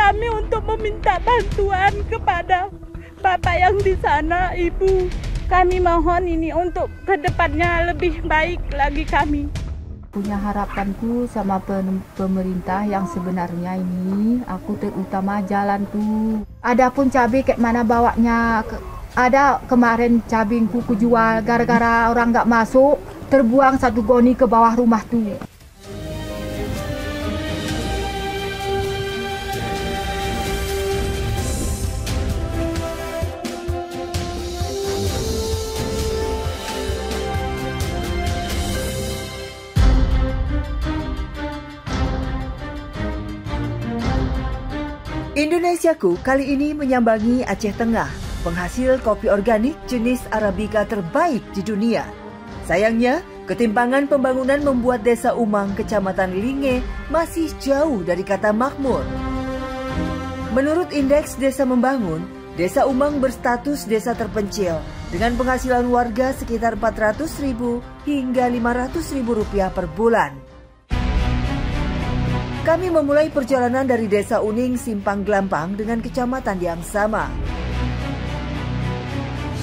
kami untuk meminta bantuan kepada Bapak yang di sana, Ibu. Kami mohon ini untuk kedepannya lebih baik lagi kami. Punya harapanku sama pemerintah yang sebenarnya ini, aku terutama jalan tuh. Adapun cabai kayak mana bawanya, ada kemarin cabingku kujual gara-gara orang nggak masuk, terbuang 1 goni ke bawah rumah tuh. Indonesiaku kali ini menyambangi Aceh Tengah, penghasil kopi organik jenis Arabica terbaik di dunia. Sayangnya, ketimpangan pembangunan membuat Desa Umang, Kecamatan Linge masih jauh dari kata makmur. Menurut Indeks Desa Membangun, Desa Umang berstatus desa terpencil dengan penghasilan warga sekitar Rp400.000 hingga Rp500.000 per bulan. Kami memulai perjalanan dari Desa Uning, Simpang Glampang dengan kecamatan yang sama.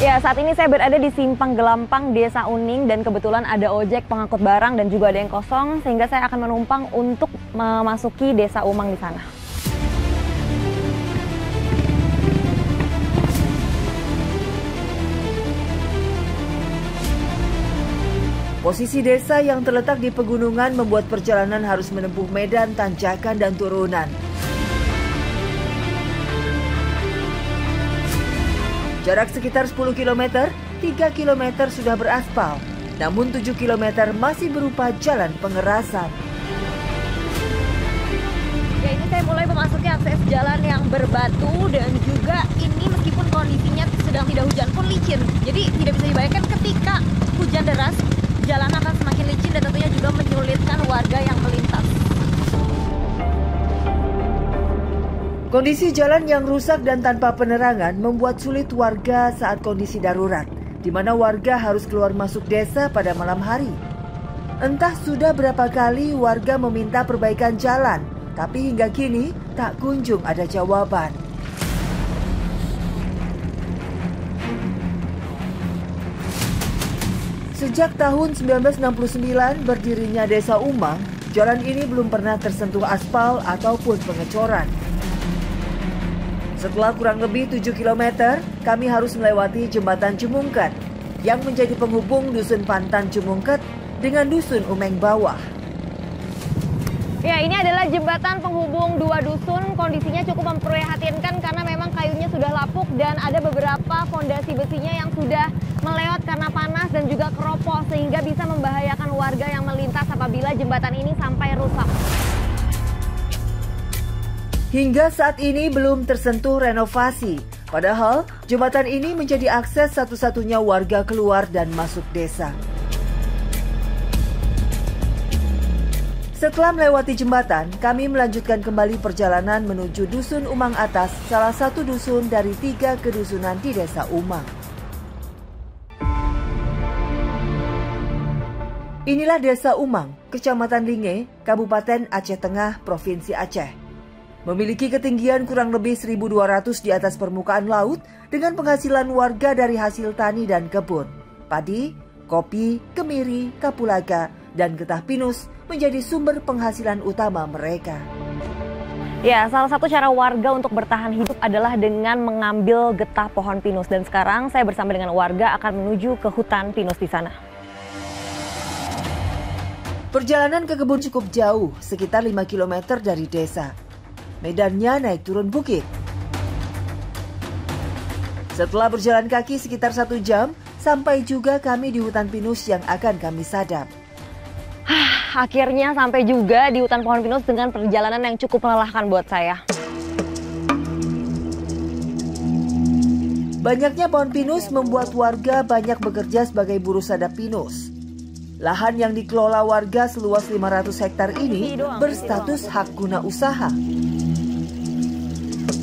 Ya, saat ini saya berada di Simpang Glampang, Desa Uning, dan kebetulan ada ojek pengangkut barang dan juga ada yang kosong, sehingga saya akan menumpang untuk memasuki Desa Umang di sana. Posisi desa yang terletak di pegunungan membuat perjalanan harus menempuh medan, tanjakan, dan turunan. Jarak sekitar 10 km, 3 km sudah beraspal, namun 7 km masih berupa jalan pengerasan. Ya, ini saya mulai memasuki akses jalan yang berbatu dan juga ini meskipun kondisinya sedang tidak hujan pun licin. Jadi tidak bisa dibayangkan ketika hujan deras, jalan akan semakin licin dan tentunya juga menyulitkan warga yang melintas. Kondisi jalan yang rusak dan tanpa penerangan membuat sulit warga saat kondisi darurat, di mana warga harus keluar masuk desa pada malam hari. Entah sudah berapa kali warga meminta perbaikan jalan, tapi hingga kini tak kunjung ada jawaban. Sejak tahun 1969 berdirinya Desa Umang, jalan ini belum pernah tersentuh aspal ataupun pengecoran. Setelah kurang lebih 7 km, kami harus melewati jembatan Cemungket yang menjadi penghubung Dusun Pantan Cemungket dengan Dusun Umeng Bawah. Ya, ini adalah jembatan penghubung dua dusun. Kondisinya cukup memprihatinkan karena memang kayunya sudah lapuk dan ada beberapa fondasi besinya yang sudah melewat karena panas dan juga keropos sehingga bisa membahayakan warga yang melintas apabila jembatan ini sampai rusak. Hingga saat ini belum tersentuh renovasi. Padahal jembatan ini menjadi akses satu-satunya warga keluar dan masuk desa. Setelah melewati jembatan, kami melanjutkan kembali perjalanan menuju Dusun Umang Atas, salah satu dusun dari 3 kedusunan di Desa Umang. Inilah Desa Umang, Kecamatan Linge, Kabupaten Aceh Tengah, Provinsi Aceh. Memiliki ketinggian kurang lebih 1.200 di atas permukaan laut dengan penghasilan warga dari hasil tani dan kebun. Padi, kopi, kemiri, kapulaga, dan getah pinus menjadi sumber penghasilan utama mereka. Ya, salah satu cara warga untuk bertahan hidup adalah dengan mengambil getah pohon pinus. Dan sekarang saya bersama dengan warga akan menuju ke hutan pinus di sana. Perjalanan ke kebun cukup jauh, sekitar 5 km dari desa. Medannya naik turun bukit. Setelah berjalan kaki sekitar 1 jam, sampai juga kami di hutan pinus yang akan kami sadap. Akhirnya sampai juga di hutan pohon pinus dengan perjalanan yang cukup melelahkan buat saya. Banyaknya pohon pinus membuat warga banyak bekerja sebagai buruh sadap pinus. Lahan yang dikelola warga seluas 500 hektar ini berstatus hak guna usaha.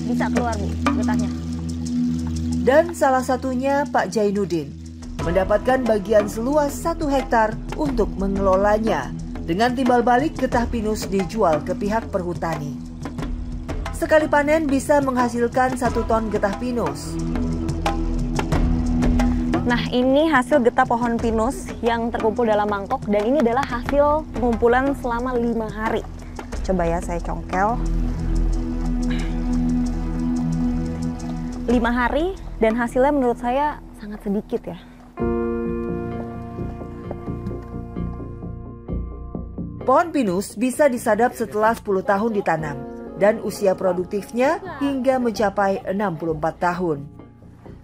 Bisa keluar, Bu, getahnya. Dan salah satunya Pak Jainuddin mendapatkan bagian seluas 1 hektar untuk mengelolanya. Dengan timbal balik getah pinus dijual ke pihak perhutani. Sekali panen bisa menghasilkan 1 ton getah pinus. Nah, ini hasil getah pohon pinus yang terkumpul dalam mangkok dan ini adalah hasil pengumpulan selama 5 hari. Coba ya saya congkel. 5 hari dan hasilnya menurut saya sangat sedikit ya. Pohon pinus bisa disadap setelah 10 tahun ditanam dan usia produktifnya hingga mencapai 64 tahun.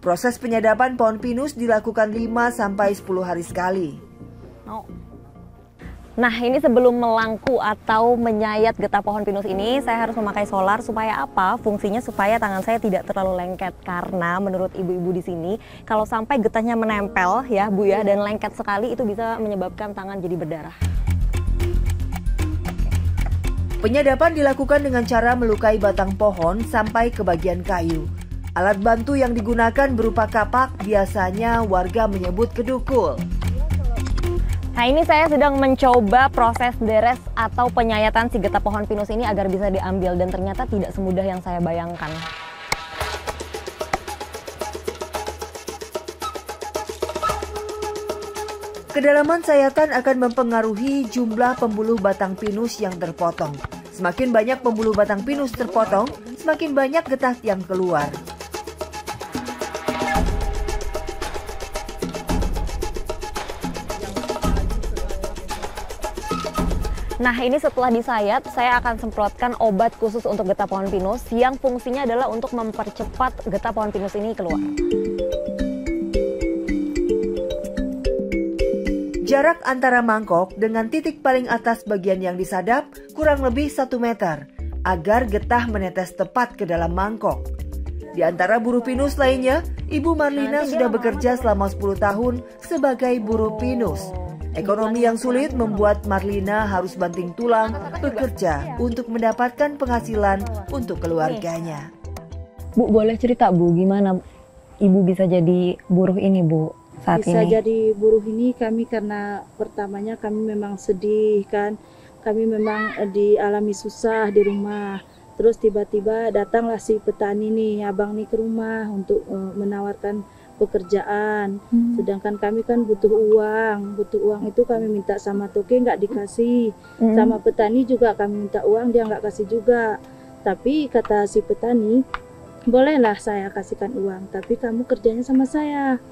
Proses penyadapan pohon pinus dilakukan 5-10 hari sekali. Nah, ini sebelum melangku atau menyayat getah pohon pinus ini, saya harus memakai solar supaya apa? Fungsinya supaya tangan saya tidak terlalu lengket. Karena menurut ibu-ibu di sini, kalau sampai getahnya menempel ya Bu ya, dan lengket sekali itu bisa menyebabkan tangan jadi berdarah. Penyadapan dilakukan dengan cara melukai batang pohon sampai ke bagian kayu. Alat bantu yang digunakan berupa kapak, biasanya warga menyebut kedukul. Nah, ini saya sedang mencoba proses deres atau penyayatan si getah pohon pinus ini agar bisa diambil dan ternyata tidak semudah yang saya bayangkan. Kedalaman sayatan akan mempengaruhi jumlah pembuluh batang pinus yang terpotong. Semakin banyak pembuluh batang pinus terpotong, semakin banyak getah yang keluar. Nah, ini setelah disayat, saya akan semprotkan obat khusus untuk getah pohon pinus yang fungsinya adalah untuk mempercepat getah pohon pinus ini keluar. Jarak antara mangkok dengan titik paling atas bagian yang disadap kurang lebih 1 meter agar getah menetes tepat ke dalam mangkok. Di antara buruh pinus lainnya, Ibu Marlina sudah bekerja selama 10 tahun sebagai buruh pinus. Ekonomi yang sulit membuat Marlina harus banting tulang bekerja untuk mendapatkan penghasilan untuk keluarganya. Bu, boleh cerita Bu, gimana Ibu bisa jadi buruh ini Bu saat bisa ini? Jadi buruh ini kami karena pertamanya kami memang sedih kan. Kami memang dialami susah di rumah. Terus tiba-tiba datanglah si petani nih, abang nih ke rumah untuk menawarkan pekerjaan. Sedangkan kami kan butuh uang itu kami minta sama toke nggak dikasih, sama petani juga kami minta uang dia nggak kasih juga. Tapi kata si petani, bolehlah saya kasihkan uang, tapi kamu kerjanya sama saya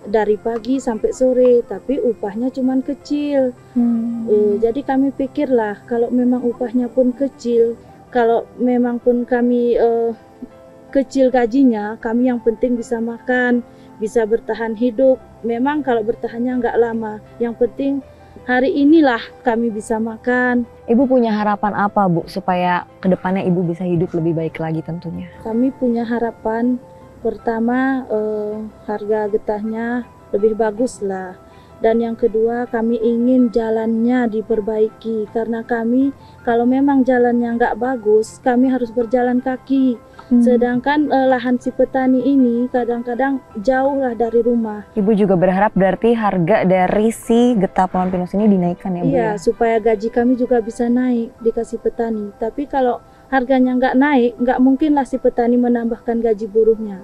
dari pagi sampai sore, tapi upahnya cuman kecil. Jadi kami pikirlah kalau memang upahnya pun kecil, kalau memang pun kami kecil gajinya, kami yang penting bisa makan, bisa bertahan hidup. Memang kalau bertahannya nggak lama, yang penting hari inilah kami bisa makan. Ibu punya harapan apa Bu supaya kedepannya Ibu bisa hidup lebih baik lagi tentunya? Kami punya harapan pertama harga getahnya lebih bagus lah. Dan yang kedua kami ingin jalannya diperbaiki karena kami kalau memang jalannya nggak bagus kami harus berjalan kaki. Sedangkan lahan si petani ini kadang-kadang jauh lah dari rumah. Ibu juga berharap berarti harga dari si getah pohon pinus ini dinaikkan ya Bu? Iya, supaya gaji kami juga bisa naik dikasih petani. Tapi kalau harganya nggak naik, nggak mungkin lah si petani menambahkan gaji buruhnya.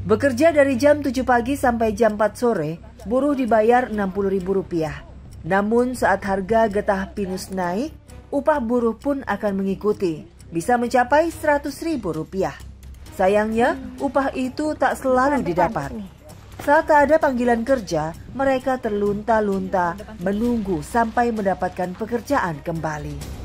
Bekerja dari jam 7 pagi sampai jam 4 sore, buruh dibayar Rp60.000. Namun saat harga getah pinus naik, upah buruh pun akan mengikuti, bisa mencapai Rp100.000. Sayangnya, upah itu tak selalu didapat. Saat tak ada panggilan kerja, mereka terlunta-lunta menunggu sampai mendapatkan pekerjaan kembali.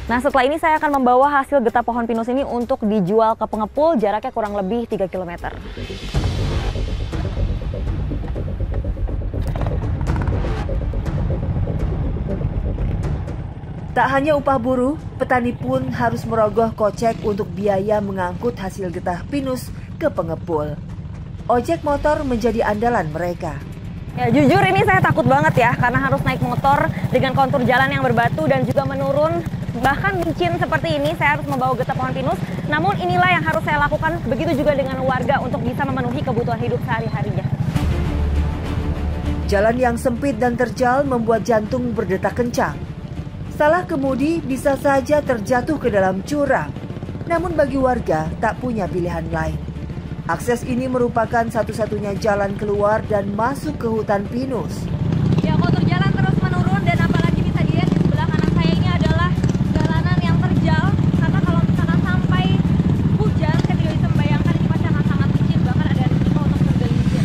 Nah, setelah ini saya akan membawa hasil getah pohon pinus ini untuk dijual ke pengepul, jaraknya kurang lebih 3 km. Tak hanya upah buruh, petani pun harus merogoh kocek untuk biaya mengangkut hasil getah pinus ke pengepul. Ojek motor menjadi andalan mereka. Ya, jujur ini saya takut banget ya, karena harus naik motor dengan kontur jalan yang berbatu dan juga menurun. Bahkan licin seperti ini, saya harus membawa getah pohon pinus. Namun inilah yang harus saya lakukan, begitu juga dengan warga untuk bisa memenuhi kebutuhan hidup sehari-harinya. Jalan yang sempit dan terjal membuat jantung berdetak kencang. Salah kemudi bisa saja terjatuh ke dalam jurang. Namun bagi warga tak punya pilihan lain. Akses ini merupakan satu-satunya jalan keluar dan masuk ke hutan pinus. Ya, kontur jalan terus menurun dan apalagi bisa dilihat di sebelah kanan saya ini adalah jalanan yang terjal. Karena kalau misalkan sampai hujan, saya tidak bisa membayangkan ini pasti akan sangat licin, bahkan ada risiko untuk tergelincir.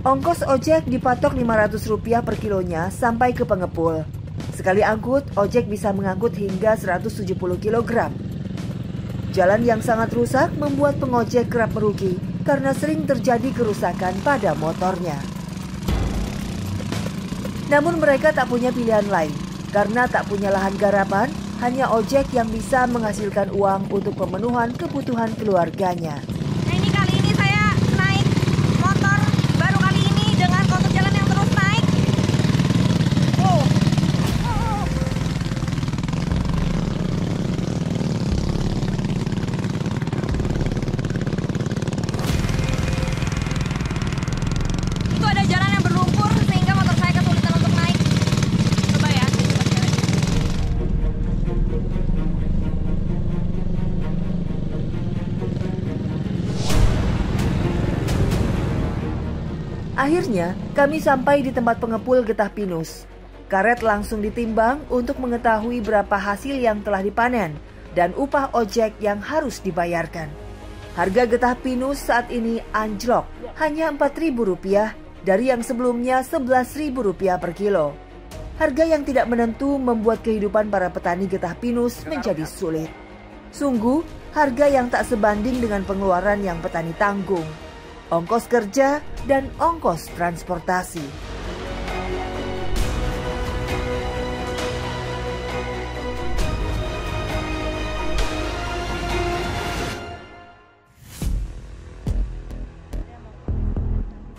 Ongkos ojek dipatok Rp500 per kilonya sampai ke pengepul. Sekali angkut, ojek bisa mengangkut hingga 170 kg. Jalan yang sangat rusak membuat pengojek kerap merugi karena sering terjadi kerusakan pada motornya. Namun mereka tak punya pilihan lain. Karena tak punya lahan garapan, hanya ojek yang bisa menghasilkan uang untuk pemenuhan kebutuhan keluarganya. Nah, ini kali ini saya naik motor baru kali ini dengan kontur jalan yang terus naik. Itu ada jalan yang berlumpur sehingga motor saya kesulitan untuk naik. Coba ya, saya coba sekali lagi. Akhirnya, kami sampai di tempat pengepul getah pinus. Karet langsung ditimbang untuk mengetahui berapa hasil yang telah dipanen dan upah ojek yang harus dibayarkan. Harga getah pinus saat ini anjlok, hanya Rp4.000 dari yang sebelumnya Rp11.000 per kilo. Harga yang tidak menentu membuat kehidupan para petani getah pinus menjadi sulit. Sungguh, harga yang tak sebanding dengan pengeluaran yang petani tanggung. Ongkos kerja dan ongkos transportasi.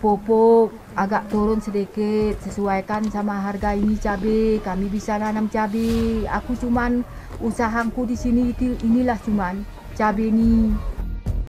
Pupuk agak turun sedikit, sesuaikan sama harga ini cabai. Kami bisa nanam cabai. Aku cuman usahaku di sini inilah cuman cabai ini.